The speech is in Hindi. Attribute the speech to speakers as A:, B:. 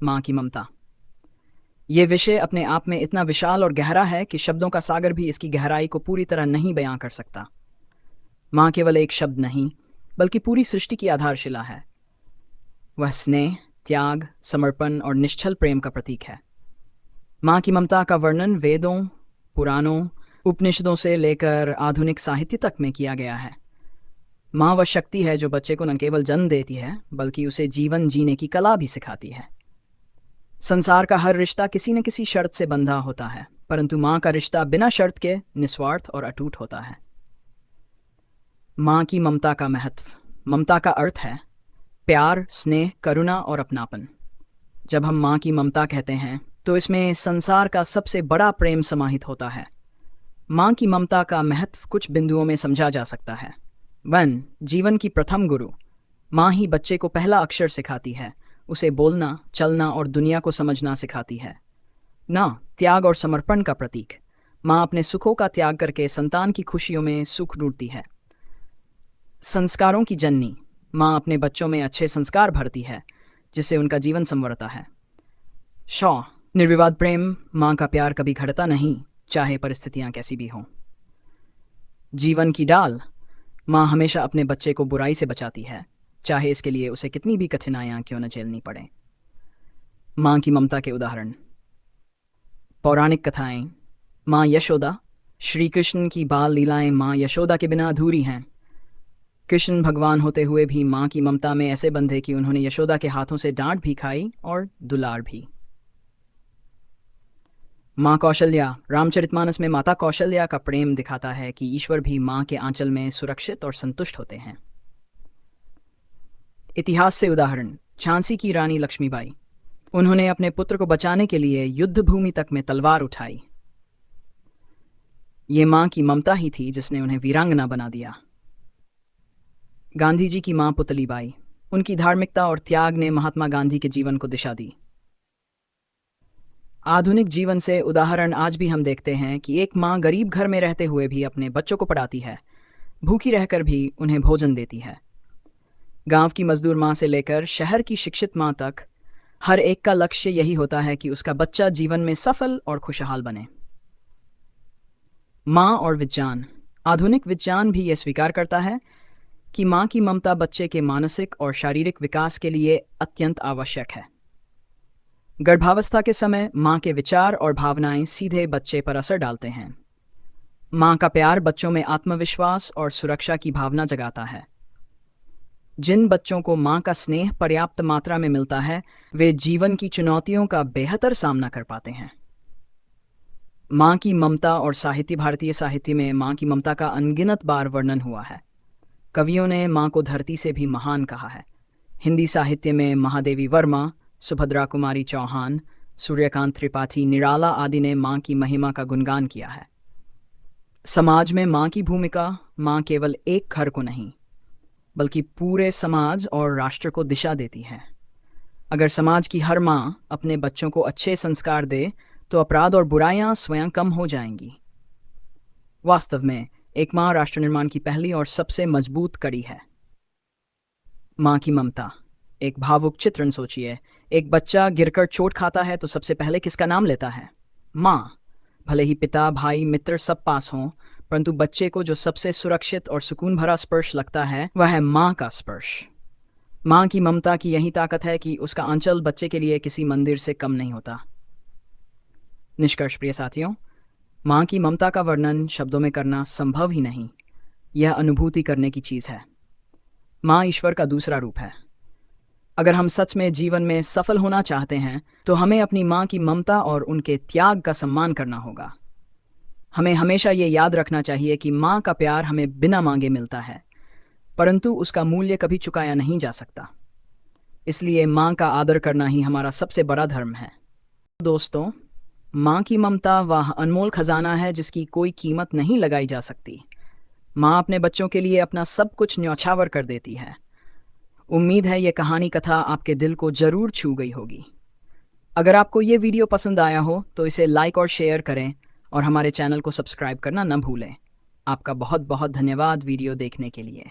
A: माँ की ममता। ये विषय अपने आप में इतना विशाल और गहरा है कि शब्दों का सागर भी इसकी गहराई को पूरी तरह नहीं बयां कर सकता। माँ केवल एक शब्द नहीं, बल्कि पूरी सृष्टि की आधारशिला है। वह स्नेह, त्याग, समर्पण और निश्चल प्रेम का प्रतीक है। माँ की ममता का वर्णन वेदों, पुराणों, उपनिषदों से लेकर आधुनिक साहित्य तक में किया गया है। माँ वह शक्ति है जो बच्चे को न केवल जन्म देती है, बल्कि उसे जीवन जीने की कला भी सिखाती है। संसार का हर रिश्ता किसी न किसी शर्त से बंधा होता है, परंतु माँ का रिश्ता बिना शर्त के निस्वार्थ और अटूट होता है। माँ की ममता का महत्व। ममता का अर्थ है प्यार, स्नेह, करुणा और अपनापन। जब हम माँ की ममता कहते हैं तो इसमें संसार का सबसे बड़ा प्रेम समाहित होता है। माँ की ममता का महत्व कुछ बिंदुओं में समझा जा सकता है। 1. जीवन की प्रथम गुरु। माँ ही बच्चे को पहला अक्षर सिखाती है, उसे बोलना, चलना और दुनिया को समझना सिखाती है। ना, त्याग और समर्पण का प्रतीक। माँ अपने सुखों का त्याग करके संतान की खुशियों में सुख ढूंढती है। संस्कारों की जननी। माँ अपने बच्चों में अच्छे संस्कार भरती है, जिससे उनका जीवन संवरता है। शौ, निर्विवाद प्रेम। माँ का प्यार कभी घटता नहीं, चाहे परिस्थितियां कैसी भी हों। जीवन की डाल। माँ हमेशा अपने बच्चे को बुराई से बचाती है, चाहे इसके लिए उसे कितनी भी कठिनाइयां क्यों न झेलनी पड़े। माँ की ममता के उदाहरण। पौराणिक कथाएं। माँ यशोदा। श्री कृष्ण की बाल लीलाएं माँ यशोदा के बिना अधूरी हैं। कृष्ण भगवान होते हुए भी माँ की ममता में ऐसे बंधे कि उन्होंने यशोदा के हाथों से डांट भी खाई और दुलार भी। माँ कौशल्या। रामचरितमानस में माता कौशल्या का प्रेम दिखाता है कि ईश्वर भी माँ के आंचल में सुरक्षित और संतुष्ट होते हैं। इतिहास से उदाहरण। झांसी की रानी लक्ष्मीबाई। उन्होंने अपने पुत्र को बचाने के लिए युद्ध भूमि तक में तलवार उठाई। ये माँ की ममता ही थी जिसने उन्हें वीरांगना बना दिया। गांधी जी की माँ पुतलीबाई। उनकी धार्मिकता और त्याग ने महात्मा गांधी के जीवन को दिशा दी। आधुनिक जीवन से उदाहरण आज भी हम देखते हैं कि एक माँ गरीब घर में रहते हुए भी अपने बच्चों को पढ़ाती है, भूखी रहकर भी उन्हें भोजन देती है। गांव की मजदूर माँ से लेकर शहर की शिक्षित माँ तक, हर एक का लक्ष्य यही होता है कि उसका बच्चा जीवन में सफल और खुशहाल बने। माँ और विज्ञान। आधुनिक विज्ञान भी यह स्वीकार करता है कि माँ की ममता बच्चे के मानसिक और शारीरिक विकास के लिए अत्यंत आवश्यक है। गर्भावस्था के समय माँ के विचार और भावनाएं सीधे बच्चे पर असर डालते हैं। माँ का प्यार बच्चों में आत्मविश्वास और सुरक्षा की भावना जगाता है। जिन बच्चों को माँ का स्नेह पर्याप्त मात्रा में मिलता है, वे जीवन की चुनौतियों का बेहतर सामना कर पाते हैं। माँ की ममता और साहित्य। भारतीय साहित्य में माँ की ममता का अनगिनत बार वर्णन हुआ है। कवियों ने माँ को धरती से भी महान कहा है। हिंदी साहित्य में महादेवी वर्मा, सुभद्रा कुमारी चौहान, सूर्यकांत त्रिपाठी, निराला आदि ने माँ की महिमा का गुणगान किया है। समाज में माँ की भूमिका। माँ केवल एक घर को नहीं, बल्कि पूरे समाज और राष्ट्र को दिशा देती है। अगर समाज की हर माँ अपने बच्चों को अच्छे संस्कार दे तो अपराध और बुराइयां स्वयं कम हो जाएंगी। वास्तव में एक माँ राष्ट्र निर्माण की पहली और सबसे मजबूत कड़ी है। माँ की ममता। एक भावुक चित्रण सोचिए। एक बच्चा गिरकर चोट खाता है तो सबसे पहले किसका नाम लेता है? माँ। भले ही पिता, भाई, मित्र सब पास हों, परंतु बच्चे को जो सबसे सुरक्षित और सुकून भरा स्पर्श लगता है वह है माँ का स्पर्श। माँ की ममता की यही ताकत है कि उसका आंचल बच्चे के लिए किसी मंदिर से कम नहीं होता। निष्कर्ष प्रिय साथियों, माँ की ममता का वर्णन शब्दों में करना संभव ही नहीं। यह अनुभूति करने की चीज़ है। माँ ईश्वर का दूसरा रूप है। अगर हम सच में जीवन में सफल होना चाहते हैं तो हमें अपनी माँ की ममता और उनके त्याग का सम्मान करना होगा। हमें हमेशा ये याद रखना चाहिए कि माँ का प्यार हमें बिना मांगे मिलता है, परंतु उसका मूल्य कभी चुकाया नहीं जा सकता। इसलिए माँ का आदर करना ही हमारा सबसे बड़ा धर्म है। दोस्तों, माँ की ममता वह अनमोल खजाना है जिसकी कोई कीमत नहीं लगाई जा सकती। माँ अपने बच्चों के लिए अपना सब कुछ न्यौछावर कर देती है। उम्मीद है ये कहानी कथा आपके दिल को जरूर छू गई होगी। अगर आपको ये वीडियो पसंद आया हो तो इसे लाइक और शेयर करें और हमारे चैनल को सब्सक्राइब करना न भूलें। आपका बहुत बहुत धन्यवाद वीडियो देखने के लिए।